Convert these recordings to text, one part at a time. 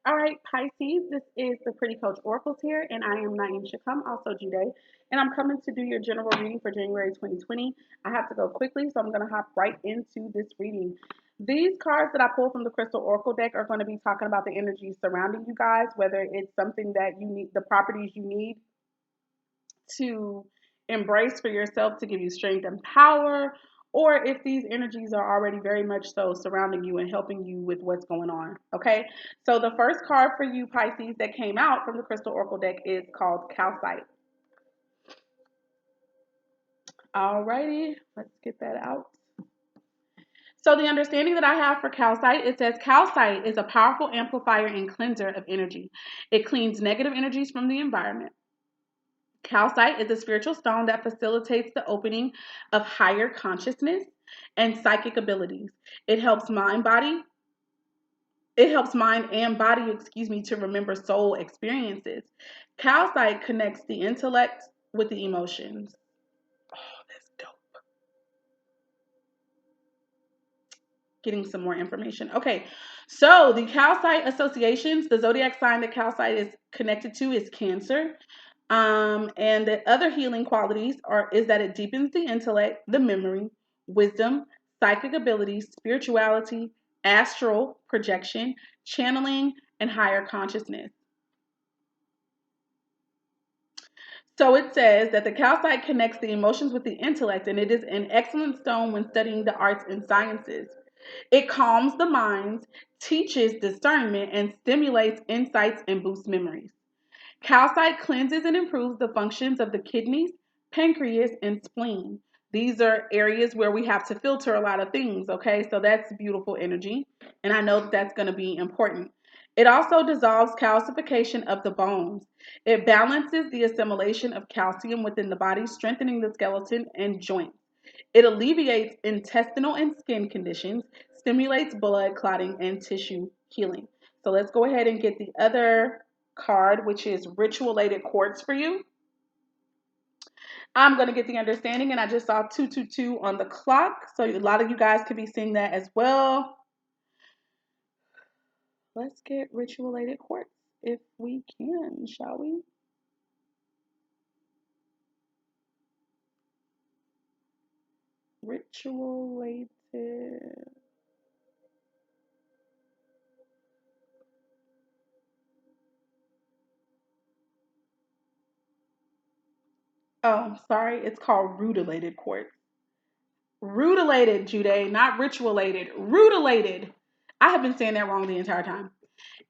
All right, Pisces, this is the Pretty Coach Oracles here, and I am Naeem Shakam, also Jude, and I'm coming to do your general reading for January 2020. I have to go quickly, so I'm going to hop right into this reading. These cards that I pulled from the Crystal Oracle deck are going to be talking about the energies surrounding you guys, whether it's something that you need, the properties you need to embrace for yourself to give you strength and power, or if these energies are already very much so surrounding you and helping you with what's going on. Okay, so the first card for you, Pisces, that came out from the Crystal Oracle deck is called Calcite. Alrighty, let's get that out. So the understanding that I have for calcite, it says calcite is a powerful amplifier and cleanser of energy. It cleans negative energies from the environment. Calcite is a spiritual stone that facilitates the opening of higher consciousness and psychic abilities. It helps mind and body, to remember soul experiences. Calcite connects the intellect with the emotions. Oh, that's dope. Getting some more information. Okay, so the calcite associations, the zodiac sign that calcite is connected to is Cancer. And the other healing qualities is that it deepens the intellect, the memory, wisdom, psychic abilities, spirituality, astral projection, channeling, and higher consciousness. So it says that the calcite connects the emotions with the intellect, and it is an excellent stone when studying the arts and sciences. It calms the mind, teaches discernment, and stimulates insights and boosts memories. Calcite cleanses and improves the functions of the kidneys, pancreas, and spleen. These are areas where we have to filter a lot of things, okay? So that's beautiful energy, and I know that's going to be important. It also dissolves calcification of the bones. It balances the assimilation of calcium within the body, strengthening the skeleton and joints. It alleviates intestinal and skin conditions, stimulates blood clotting and tissue healing. So let's go ahead and get the other card, which is ritualated quartz for you. I'm going to get the understanding, and I just saw 222 on the clock, so a lot of you guys could be seeing that as well. Let's get ritualated quartz if we can, shall we? Ritualated. Oh, sorry. It's called rutilated quartz. Rutilated, Jude, not ritualated. Rutilated. I have been saying that wrong the entire time.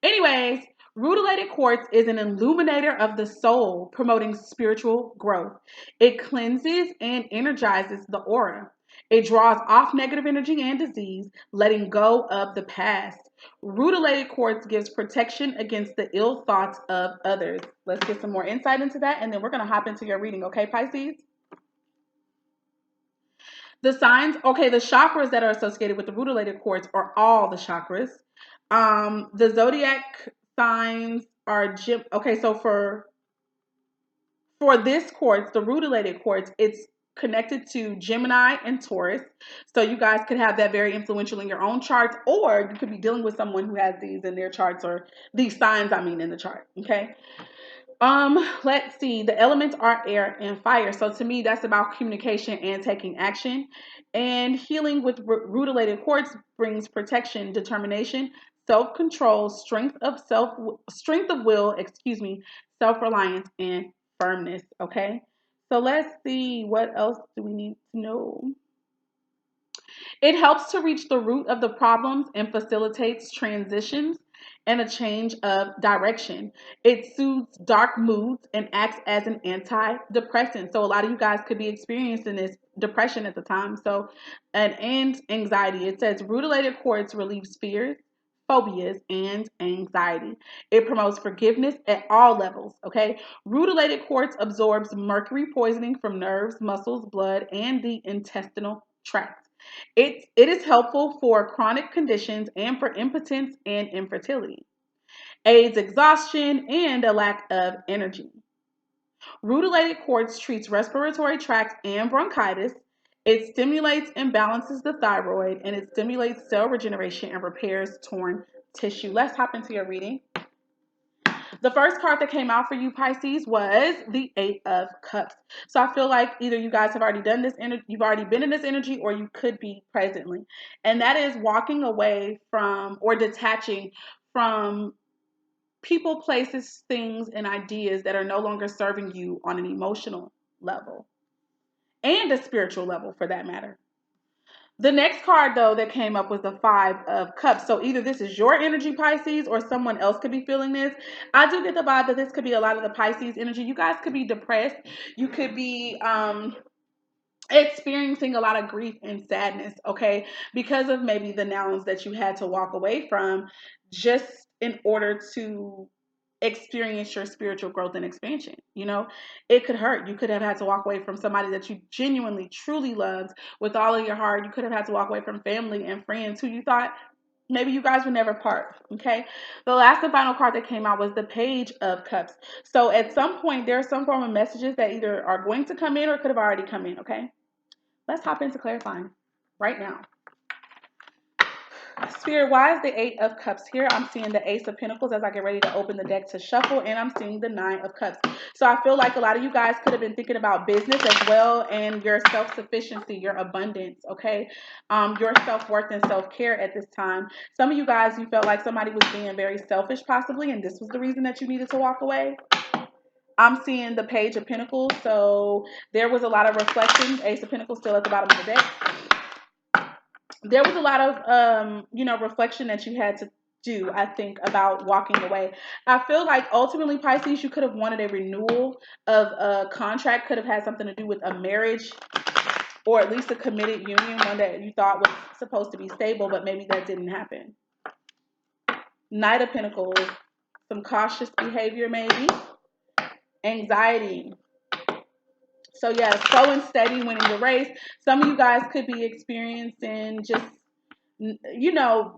Anyways, rutilated quartz is an illuminator of the soul, promoting spiritual growth. It cleanses and energizes the aura. It draws off negative energy and disease, letting go of the past. Rutilated quartz gives protection against the ill thoughts of others. Let's get some more insight into that, and then we're going to hop into your reading, okay, Pisces? The signs, okay, the chakras that are associated with the rutilated quartz are all the chakras. The zodiac signs are okay, so for this quartz, the rutilated quartz, it's connected to Gemini and Taurus. So you guys could have that very influential in your own charts, or you could be dealing with someone who has these in their charts, or these signs, I mean, in the chart. Okay. Let's see. The elements are air and fire. So to me, that's about communication and taking action. And healing with rutilated quartz brings protection, determination, self-control, strength of will, self-reliance, and firmness. Okay. So let's see, what else do we need to know? It helps to reach the root of the problems and facilitates transitions and a change of direction. It soothes dark moods and acts as an antidepressant. So a lot of you guys could be experiencing this depression at the time. So and anxiety. It says rutilated quartz relieves fears, phobias, and anxiety. It promotes forgiveness at all levels. Okay. Rutilated quartz absorbs mercury poisoning from nerves, muscles, blood, and the intestinal tract. It is helpful for chronic conditions and for impotence and infertility. Aids exhaustion and a lack of energy. Rutilated quartz treats respiratory tract and bronchitis. It stimulates and balances the thyroid, and it stimulates cell regeneration and repairs torn tissue. Let's hop into your reading. The first card that came out for you, Pisces, was the Eight of Cups. So I feel like either you guys have already done this, you've already been in this energy, or you could be presently. And that is walking away from or detaching from people, places, things, and ideas that are no longer serving you on an emotional level and a spiritual level for that matter. The next card, though, that came up was the Five of Cups. So either this is your energy, Pisces, or someone else could be feeling this. I do get the vibe that this could be a lot of the Pisces energy. You guys could be depressed. You could be experiencing a lot of grief and sadness, okay, because of maybe the nouns that you had to walk away from just in order to experience your spiritual growth and expansion. You know, it could hurt. You could have had to walk away from somebody that you genuinely, truly loved with all of your heart. You could have had to walk away from family and friends who you thought maybe you guys would never part. Okay. The last and final card that came out was the Page of Cups. So at some point, there's some form of messages that either are going to come in or could have already come in. Okay. Let's hop into clarifying right now. Spirit, why is the Eight of Cups here? I'm seeing the Ace of Pentacles as I get ready to open the deck to shuffle, and I'm seeing the Nine of Cups. So I feel like a lot of you guys could have been thinking about business as well, and your self-sufficiency, your abundance, okay? Your self-worth and self-care at this time. Some of you guys, you felt like somebody was being very selfish possibly, and this was the reason that you needed to walk away. I'm seeing the Page of Pentacles, so there was a lot of reflection. Ace of Pentacles still at the bottom of the deck. There was a lot of, reflection that you had to do, I think, about walking away. I feel like ultimately, Pisces, you could have wanted a renewal of a contract, could have had something to do with a marriage or at least a committed union, one that you thought was supposed to be stable, but maybe that didn't happen. Knight of Pentacles, some cautious behavior maybe, anxiety. So yeah, slow and steady winning the race. Some of you guys could be experiencing just,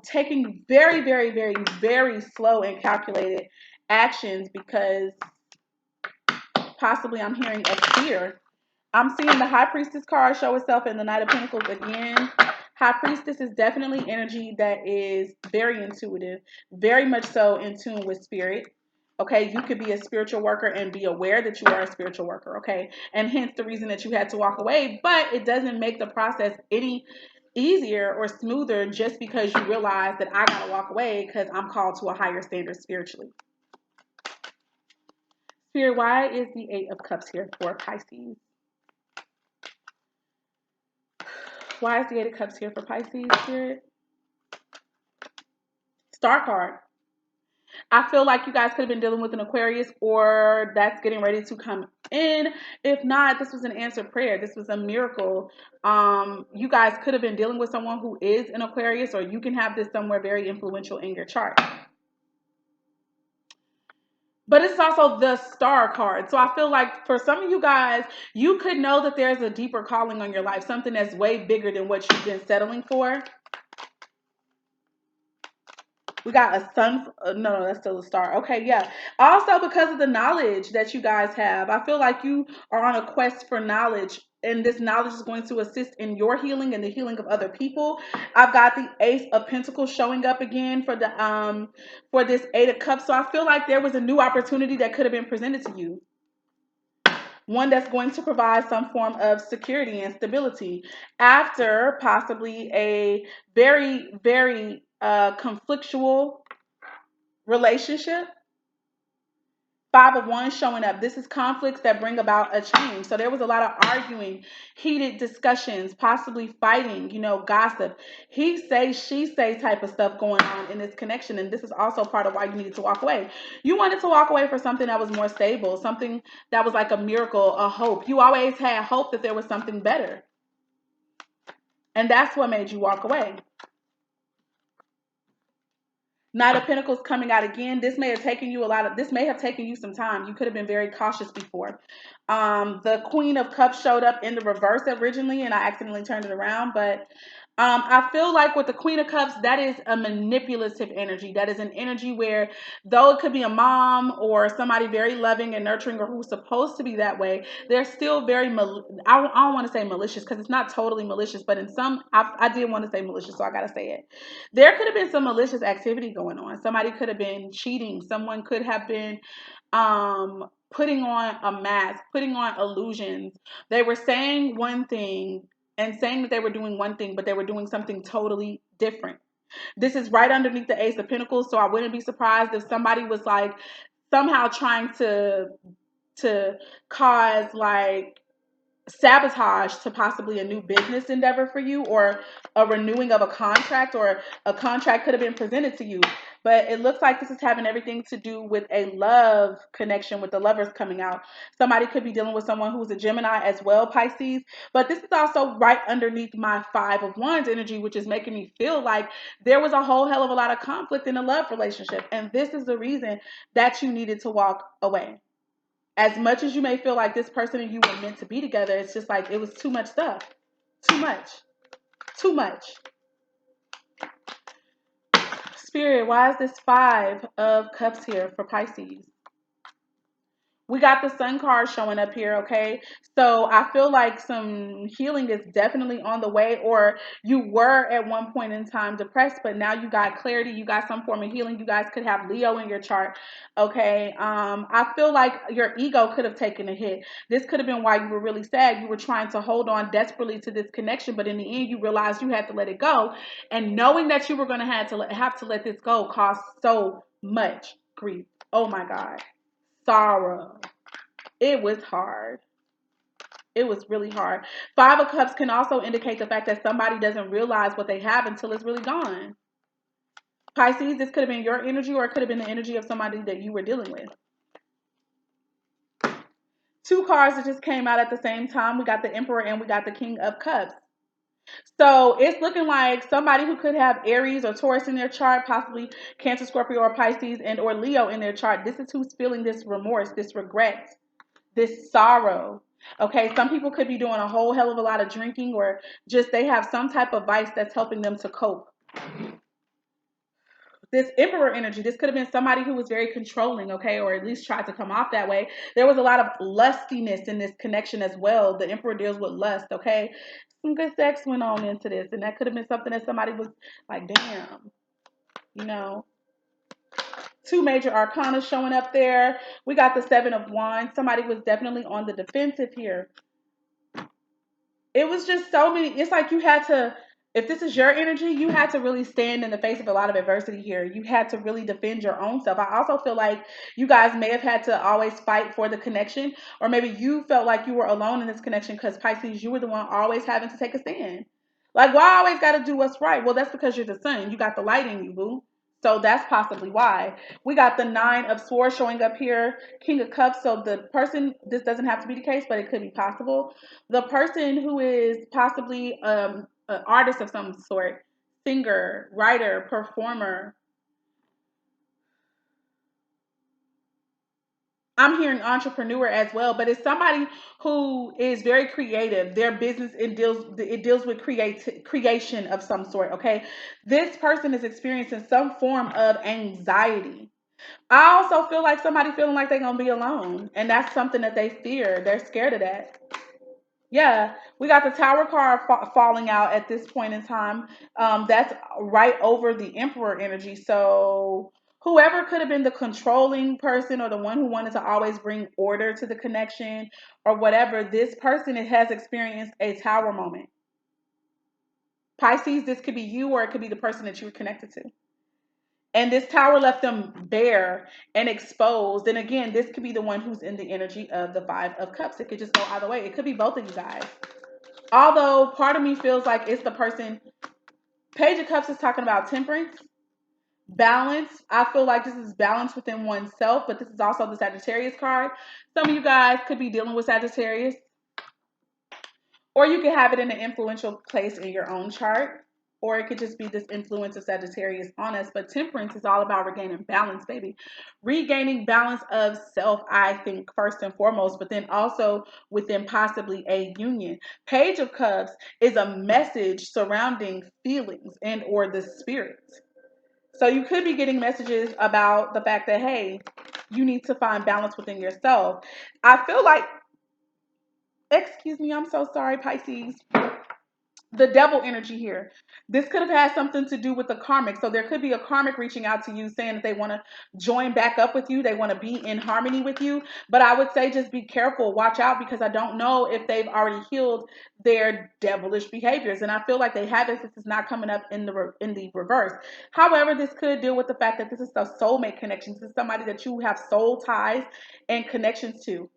taking very, very, very, very slow and calculated actions because possibly I'm hearing a fear. I'm seeing the High Priestess card show itself in the Knight of Pentacles again. High Priestess is definitely energy that is very intuitive, very much so in tune with spirit. Okay, you could be a spiritual worker and be aware that you are a spiritual worker, okay? And hence the reason that you had to walk away, but it doesn't make the process any easier or smoother just because you realize that I gotta walk away because I'm called to a higher standard spiritually. Spirit, why is the Eight of Cups here for Pisces? Why is the Eight of Cups here for Pisces, Spirit? Star card. I feel like you guys could have been dealing with an Aquarius or that's getting ready to come in. If not, this was an answered prayer. This was a miracle. You guys could have been dealing with someone who is an Aquarius, or you can have this somewhere very influential in your chart. But it's also the Star card. So I feel like for some of you guys, you could know that there's a deeper calling on your life, something that's way bigger than what you've been settling for. We got a sun. No, that's still a star. Okay, yeah. Also, because of the knowledge that you guys have, I feel like you are on a quest for knowledge, and this knowledge is going to assist in your healing and the healing of other people. I've got the Ace of Pentacles showing up again for the for this Eight of Cups. So I feel like there was a new opportunity that could have been presented to you. One that's going to provide some form of security and stability after possibly a very, very conflictual relationship. Five of Wands showing up. This is conflicts that bring about a change. So there was a lot of arguing, heated discussions, possibly fighting, gossip. He say, she say type of stuff going on in this connection. And this is also part of why you needed to walk away. You wanted to walk away for something that was more stable, something that was like a miracle, a hope. You always had hope that there was something better. And that's what made you walk away. Knight of Pentacles coming out again. This may have taken you this may have taken you some time. You could have been very cautious before. The Queen of Cups showed up in the reverse originally, and I accidentally turned it around. But I feel like with the Queen of Cups, that is a manipulative energy. That is an energy where, though it could be a mom or somebody very loving and nurturing or who's supposed to be that way, they're still very, I don't want to say malicious because it's not totally malicious, but in some, I did want to say malicious, so I got to say it. There could have been some malicious activity going on. Somebody could have been cheating. Someone could have been putting on a mask, putting on illusions. They were saying one thing and saying that they were doing one thing, but they were doing something totally different. This is right underneath the Ace of Pentacles, so I wouldn't be surprised if somebody was like somehow trying to cause like sabotage to possibly a new business endeavor for you, or a renewing of a contract, or a contract could have been presented to you. But it looks like this is having everything to do with a love connection, with the lovers coming out. Somebody could be dealing with someone who's a Gemini as well, Pisces. But this is also right underneath my Five of Wands energy, which is making me feel like there was a whole hell of a lot of conflict in a love relationship. And this is the reason that you needed to walk away. As much as you may feel like this person and you were meant to be together, it's just like it was too much stuff. Too much. Too much. Spirit, why is this Five of Cups here for Pisces? We got the Sun card showing up here, okay? So I feel like some healing is definitely on the way, or you were at one point in time depressed, but now you got clarity, you got some form of healing. You guys could have Leo in your chart, okay? I feel like your ego could have taken a hit. This could have been why you were really sad. You were trying to hold on desperately to this connection, but in the end, you realized you had to let it go. And knowing that you were going to have to let this go caused so much grief. Oh my God. Sorrow. It was hard. It was really hard. Five of Cups can also indicate the fact that somebody doesn't realize what they have until it's really gone. Pisces, this could have been your energy, or it could have been the energy of somebody that you were dealing with. Two cards that just came out at the same time. We got the Emperor and we got the King of Cups. So it's looking like somebody who could have Aries or Taurus in their chart, possibly Cancer, Scorpio, or Pisces, and or Leo in their chart. This is who's feeling this remorse, this regret, this sorrow. Okay, some people could be doing a whole hell of a lot of drinking, or just they have some type of vice that's helping them to cope. This Emperor energy, this could have been somebody who was very controlling, okay, or at least tried to come off that way. There was a lot of lustiness in this connection as well. The Emperor deals with lust, okay? Some good sex went on into this, and that could have been something that somebody was like, damn, you know. Two major arcana showing up there. We got the Seven of Wands. Somebody was definitely on the defensive here. It was just so many. It's like you had to, if this is your energy, you had to really stand in the face of a lot of adversity here. You had to really defend your own self. I also feel like you guys may have had to always fight for the connection, or maybe you felt like you were alone in this connection because Pisces, you were the one always having to take a stand. Like, why I always got to do what's right? Well, that's because you're the sun. You got the light in you, boo. So that's possibly why. We got the Nine of Swords showing up here, King of Cups. So the person, this doesn't have to be the case, but it could be possible. The person who is possibly an artist of some sort, singer, writer, performer. I'm hearing entrepreneur as well, but it's somebody who is very creative. Their business, it deals with creation of some sort. Okay, this person is experiencing some form of anxiety. I also feel like somebody feeling like they're gonna be alone, and that's something that they fear. They're scared of that. Yeah, we got the Tower card falling out at this point in time. That's right over the Emperor energy. So whoever could have been the controlling person, or the one who wanted to always bring order to the connection, or whatever, this person has experienced a Tower moment. Pisces, this could be you, or it could be the person that you were connected to. And this Tower left them bare and exposed. And again, this could be the one who's in the energy of the Five of Cups. It could just go either way. It could be both of you guys. Although part of me feels like it's the person. Page of Cups is talking about temperance, balance. I feel like this is balance within oneself, but this is also the Sagittarius card. Some of you guys could be dealing with Sagittarius, or you could have it in an influential place in your own chart. or it could just be this influence of Sagittarius on us. But temperance is all about regaining balance, baby. Regaining balance of self, I think, first and foremost, but then also within possibly a union. Page of Cups is a message surrounding feelings and or the spirit. So you could be getting messages about the fact that, hey, you need to find balance within yourself. I feel like, excuse me, I'm so sorry, Pisces, the devil energy here. This could have had something to do with the karmic. So there could be a karmic reaching out to you saying that they want to join back up with you. They want to be in harmony with you. But I would say just be careful, watch out, because I don't know if they've already healed their devilish behaviors. And I feel like they haven't, since it's not coming up in the reverse. However, this could deal with the fact that this is a soulmate connection. This is somebody that you have soul ties and connections to.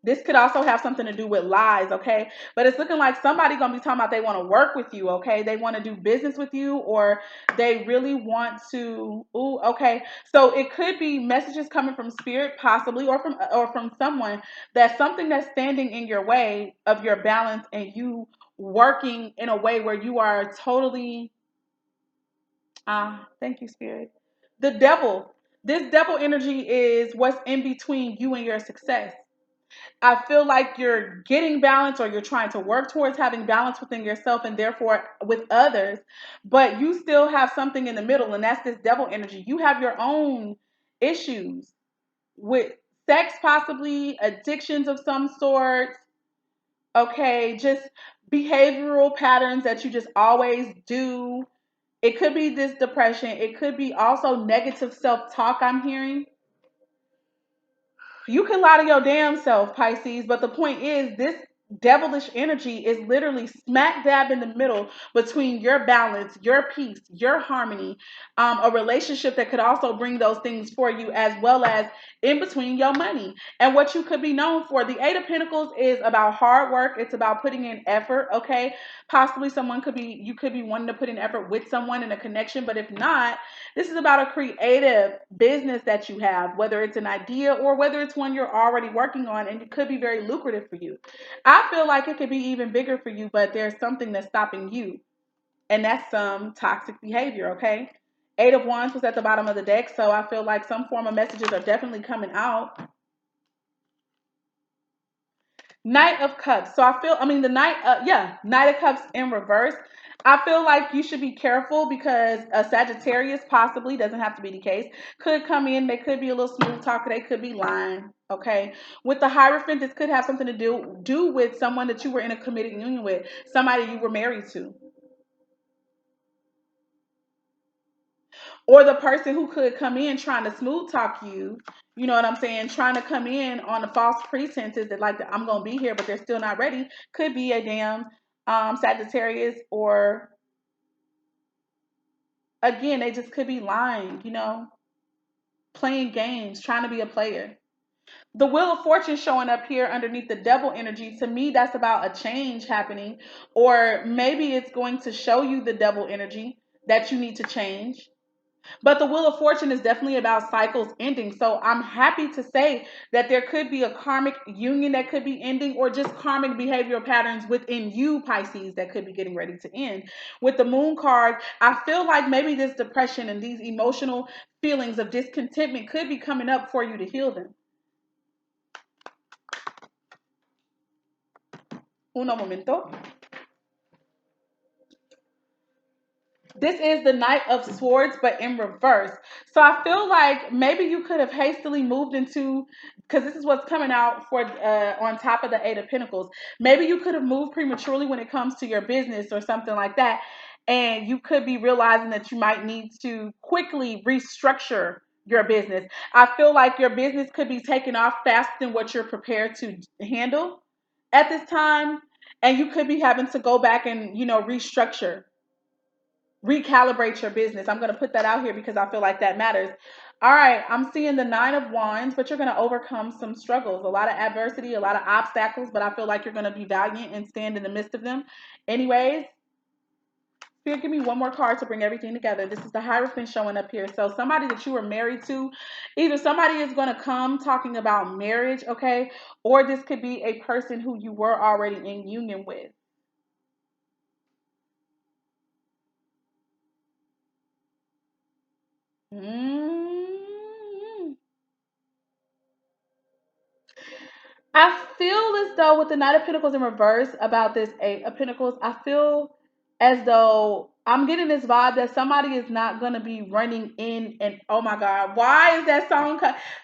This could also have something to do with lies, okay? But it's looking like somebody going to be talking about they want to work with you, okay? They want to do business with you, or they really want to, ooh, okay. So it could be messages coming from spirit possibly, or from someone, that's something that's standing in your way of your balance and you working in a way where you are totally, thank you, spirit. The devil, this devil energy is what's in between you and your success. I feel like you're getting balance, or you're trying to work towards having balance within yourself and therefore with others, but you still have something in the middle, and that's this devil energy. You have your own issues with sex, possibly addictions of some sort, okay, just behavioral patterns that you just always do. It could be this depression. It could be also negative self-talk I'm hearing. You can lie to your damn self, Pisces, but the point is, this devilish energy is literally smack dab in the middle between your balance, your peace, your harmony, a relationship that could also bring those things for you, as well as in between your money and what you could be known for. The Eight of Pentacles is about hard work. It's about putting in effort, okay? Possibly you could be wanting to put in effort with someone in a connection, but if not, this is about a creative business that you have, whether it's an idea or whether it's one you're already working on, and it could be very lucrative for you. I feel like it could be even bigger for you, but there's something that's stopping you, and that's some toxic behavior, okay? Eight of Wands was at the bottom of the deck, so I feel like some form of messages are definitely coming out. Knight of Cups. So Knight of Cups in reverse. I feel like you should be careful because a Sagittarius, possibly, doesn't have to be the case, could come in. They could be a little smooth talker. They could be lying. Okay. With the Hierophant, this could have something to do with someone that you were in a committed union with, somebody you were married to. Or the person who could come in trying to smooth talk you, you know what I'm saying, trying to come in on the false pretenses that, like, I'm going to be here, but they're still not ready, could be a damn Sagittarius, or again, they just could be lying, playing games, trying to be a player. The Wheel of Fortune showing up here underneath the devil energy, to me, that's about a change happening, or maybe it's going to show you the devil energy that you need to change. But the Wheel of Fortune is definitely about cycles ending. So I'm happy to say that there could be a karmic union that could be ending, or just karmic behavioral patterns within you, Pisces, that could be getting ready to end. With the Moon card, I feel like maybe this depression and these emotional feelings of discontentment could be coming up for you to heal them. Uno momento. This is the Knight of Swords, but in reverse. So I feel like maybe you could have hastily moved into, because this is what's coming out for on top of the Eight of Pentacles. Maybe you could have moved prematurely when it comes to your business or something like that. And you could be realizing that you might need to quickly restructure your business. I feel like your business could be taking off faster than what you're prepared to handle at this time. And you could be having to go back and, restructure, recalibrate your business. I'm going to put that out here because I feel like that matters. All right, I'm seeing the Nine of Wands, but you're going to overcome some struggles, a lot of adversity, a lot of obstacles, but I feel like you're going to be valiant and stand in the midst of them. Anyways, Spirit, give me one more card to bring everything together. This is the Hierophant showing up here. So somebody that you were married to, either somebody is going to come talking about marriage, okay, or this could be a person who you were already in union with. Mm. I feel as though with the Knight of Pentacles in reverse about this Eight of Pentacles, I feel as though I'm getting this vibe that somebody is not going to be running in and, oh my God, why is that song?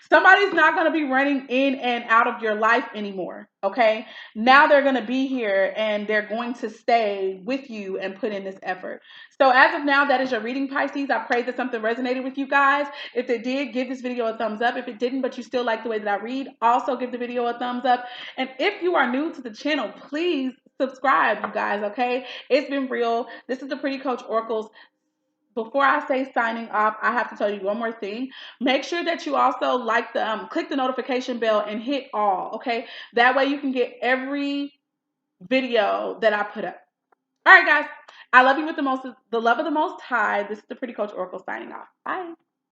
Somebody's not going to be running in and out of your life anymore. Okay. Now they're going to be here and they're going to stay with you and put in this effort. So as of now, that is your reading, Pisces. I pray that something resonated with you guys. If it did, give this video a thumbs up. If it didn't, but you still like the way that I read, also give the video a thumbs up. And if you are new to the channel, please subscribe, you guys, okay? It's been real. This is the Pretty Coach Oracles. Before I say signing off, I have to tell you one more thing. Make sure that you also like the click the notification bell and hit all, okay? That way you can get every video that I put up. All right, guys. I love you with the love of the Most High. This is the Pretty Coach Oracle signing off. Bye.